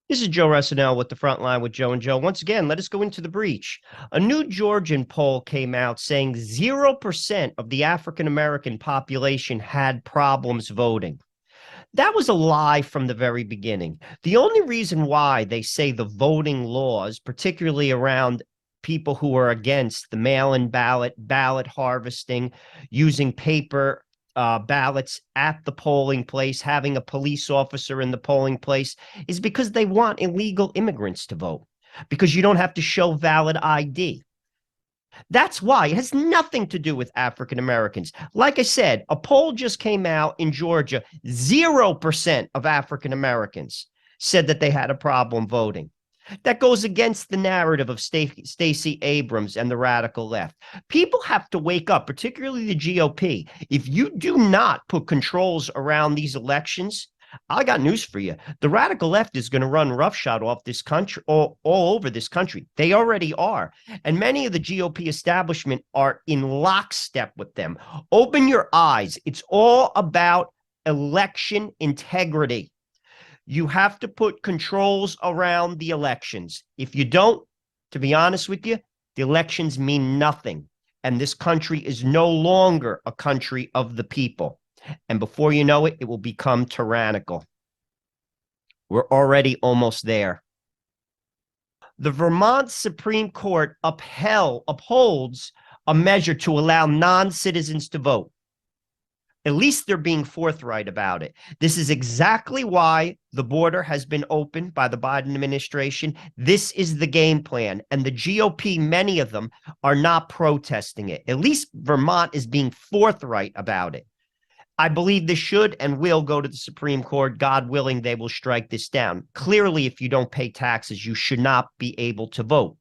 This is Joe Ressinell with the Front Line with Joe and Joe. Once again, let us go into the breach. A new Georgian poll came out saying 0% of the African American population had problems voting. That was a lie from the very beginning. The only reason why they say the voting laws, particularly around people who are against the mail-in ballot harvesting, using paper ballots at the polling place, having a police officer in the polling place, is because they want illegal immigrants to vote, because you don't have to show valid ID. That's why. It has nothing to do with African Americans. Like I said, a poll just came out in Georgia. 0% of African Americans said that they had a problem voting. That goes against the narrative of Stacey Abrams and the radical left. People have to wake up, particularly the GOP. If you do not put controls around these elections, I got news for you. The radical left is going to run roughshod off this country, all over this country. They already are. And many of the GOP establishment are in lockstep with them. Open your eyes. It's all about election integrity. You have to put controls around the elections. If you don't, to be honest with you, the elections mean nothing. And this country is no longer a country of the people. And before you know it, it will become tyrannical. We're already almost there. The Vermont Supreme Court upholds a measure to allow non-citizens to vote. At least they're being forthright about it. This is exactly why the border has been opened by the Biden administration. This is the game plan. And the GOP, many of them, are not protesting it. At least Vermont is being forthright about it. I believe this should and will go to the Supreme Court. God willing, they will strike this down. Clearly, if you don't pay taxes, you should not be able to vote.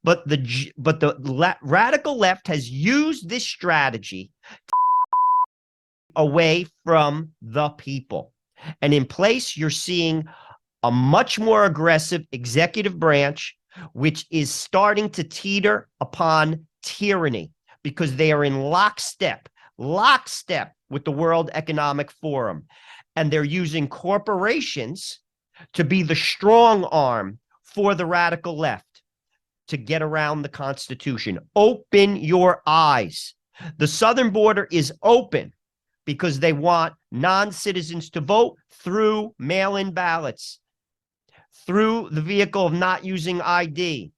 But the radical left has used this strategy away from the people. And in place, you're seeing a much more aggressive executive branch, which is starting to teeter upon tyranny because they are in lockstep with the World Economic Forum. And they're using corporations to be the strong arm for the radical left to get around the Constitution. Open your eyes. The southern border is open because they want non-citizens to vote through mail-in ballots, through the vehicle of not using ID.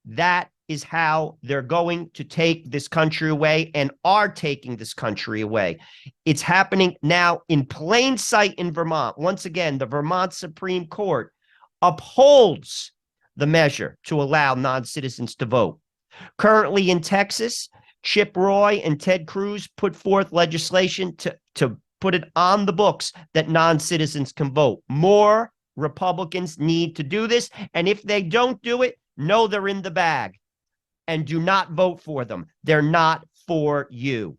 That is how they're going to take this country away and are taking this country away. It's happening now in plain sight in Vermont. Once again, the Vermont Supreme Court upholds the measure to allow non-citizens to vote. Currently in Texas, Chip Roy and Ted Cruz put forth legislation to put it on the books that non-citizens can vote. More Republicans need to do this. And if they don't do it, know they're in the bag and do not vote for them. They're not for you.